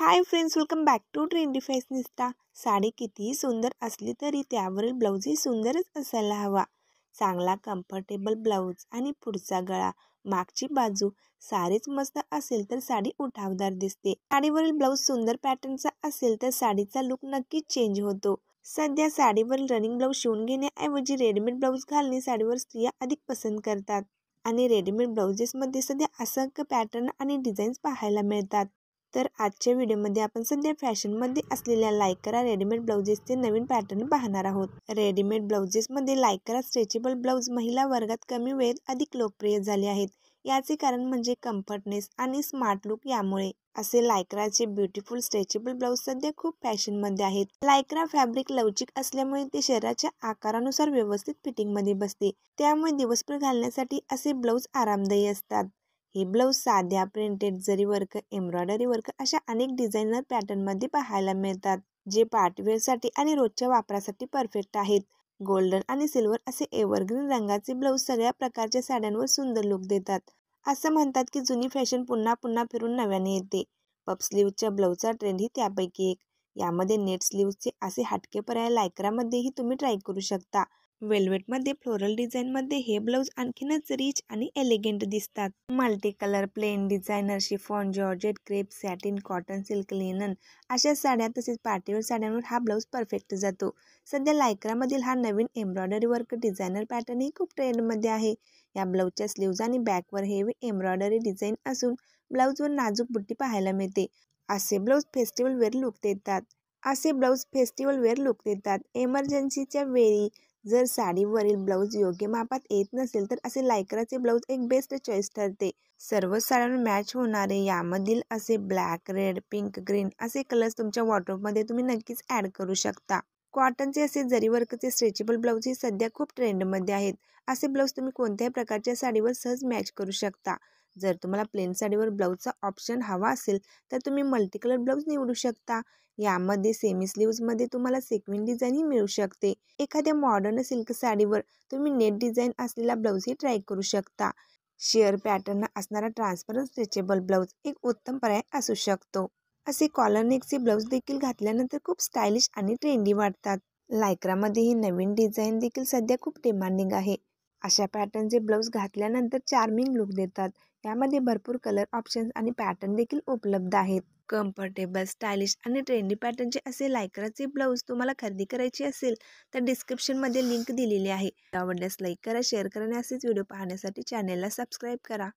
High friends, welcome back to trendy fashionista. Sari कितीही सुंदर असली तरी त्यावरील ब्लाऊजही सुंदरच असायला हवा। चांगला कम्फर्टेबल ब्लाऊज आणि पुढचा गळा, मागची बाजू सारीच मस्त असेल तर साडी उठावदार दिसते। साडीवरील ब्लाऊज सुंदर पॅटर्नचा असेल तर साडीचा लुक नक्कीच चेंज होतो। सध्या साडीवरील रनिंग ब्लाऊज शिवून घेण्याऐवजी रेडीमेड ब्लाऊज घालणे साडीवर स्त्रिया अधिक पसंत करतात आणि रेडीमेड ब्लाऊजेसमध्ये सध्या असंख्य पॅटर्न आणि डिझाईन्स पाहायला मिळतात। तर आजच्या व्हिडिओमध्ये आपण सध्या फॅशनमध्ये असलेल्या लायक्रा रेडीमेड ब्लाउजेसचे नवीन पॅटर्न पाहणार आहोत। रेडीमेड ब्लाउजेसमध्ये लायक्रा स्ट्रेचेबल ब्लाउज महिला वर्गात कमी वेळेत अधिक लोकप्रिय झाले आहेत। याचे कारण म्हणजे कम्फर्टनेस आणि स्मार्ट लुक। यामुळे असे लायक्राचे ब्युटिफुल स्ट्रेचेबल ब्लाउज सध्या खूप फॅशनमध्ये आहेत। लायक्रा फॅब्रिक लवचिक असल्यामुळे ते शरीराच्या आकारानुसार व्यवस्थित फिटिंगमध्ये बसते, त्यामुळे दिवसभर घालण्यासाठी असे ब्लाउज आरामदायी असतात। हे ब्लाऊज साध्या, प्रिंटेड, जरी वर्क, एम्ब्रॉयडरी वर्क अशा अनेक डिझायनर पॅटर्नमध्ये पाहायला मिळतात, जे पार्टीवेअरसाठी आणि रोजच्या वापरासाठी परफेक्ट आहेत। गोल्डन आणि सिल्वर असे एव्हरग्रीन रंगाचे ब्लाऊज सगळ्या प्रकारच्या साड्यांवर सुंदर लुक देतात। असं म्हणतात की जुनी फॅशन पुन्हा पुन्हा फिरून नव्याने येते। पफ स्लीव्हच्या ब्लाऊजचा ट्रेंड ही त्यापैकी एक। यामध्ये नेट स्लीव्हचे असे हटके पर्याय लायक्रामध्येही तुम्ही ट्राय करू शकता। वेल्वेटमध्ये फ्लोरल डिझाईनमध्ये हे ब्लाऊज आणखीनच रिच आणि एलिगंट दिसतात। Multi colour, plain, designer, chiffon, georgette, crepe, satin, cotton, silk, linen अशा साड्या तसेच पार्टीवेअर साड्यांवर हा ब्लाऊज परफेक्ट जातो। सध्या लायक्रामधील हा नवीन एम्ब्रॉयडरी वर्क डिझायनर पॅटर्नही खूप ट्रेंडमध्ये आहे। या ब्लाऊजच्या स्लीव्ज आणि बॅकवर हेवी एम्ब्रॉयडरी डिझाईन असून ब्लाऊजवर नाजूक बुट्टी पाहायला मिळते। असे ब्लाऊज फेस्टिवल वेअर लुक देतात। इमर्जन्सीच्या वेळी जर साडीवरील ब्लाऊज योग्य मापात येत नसेल तर असे लायक्राचे ब्लाऊज एक बेस्ट चॉईस ठरते। सर्व साड्यांवर मॅच होणारे यामधील असे ब्लॅक, रेड, पिंक, ग्रीन असे कलर्स तुमच्या वॉर्डरोबमध्ये तुम्ही नक्कीच ॲड करू शकता। कॉटनचे असे जरी वर्कचे स्ट्रेचेबल ब्लाऊज ही सध्या खूप ट्रेंडमध्ये आहेत। असे ब्लाऊज तुम्ही कोणत्याही प्रकारच्या साडीवर सहज मॅच करू शकता। जर तुम्हाला प्लेन साडीवर ब्लाऊजचा ऑप्शन हवा असेल तर तुम्ही मल्टी कलर ब्लाऊज निवडू शकता। यामध्ये सेमी स्लीव्जमध्ये तुम्हाला सिक्वेन्स डिझाईनही मिळू शकते। एखाद्या मॉडर्न सिल्क साडीवर तुम्ही नेट डिझाईन असलेला ब्लाऊजही ट्राय करू शकता। शेअर पॅटर्न असणारा ट्रान्सपरंट स्ट्रेचेबल ब्लाऊज एक उत्तम पर्याय असू शकतो। असे कॉलर नेकचे ब्लाऊज देखील घातल्यानंतर खूप स्टायलिश आणि ट्रेंडी वाटतात। लायक्रामध्ये ही नवीन डिझाईन देखील सध्या खूप डिमांडिंग आहे। अशा पॅटर्नचे ब्लाऊज घातल्यानंतर चार्मिंग लुक देतात। यामध्ये भरपूर कलर ऑप्शन्स आणि पॅटर्न देखील उपलब्ध आहेत। कम्फर्टेबल, स्टायलिश आणि ट्रेंडी पॅटर्नचे असे लायक्राचे ब्लाऊज तुम्हाला खरेदी करायची असेल तर डिस्क्रिप्शनमध्ये लिंक दिलेली आहे। आवडल्यास लाईक करा, शेअर करा आणि असेच व्हिडिओ पाहण्यासाठी चॅनेलला सबस्क्राईब करा।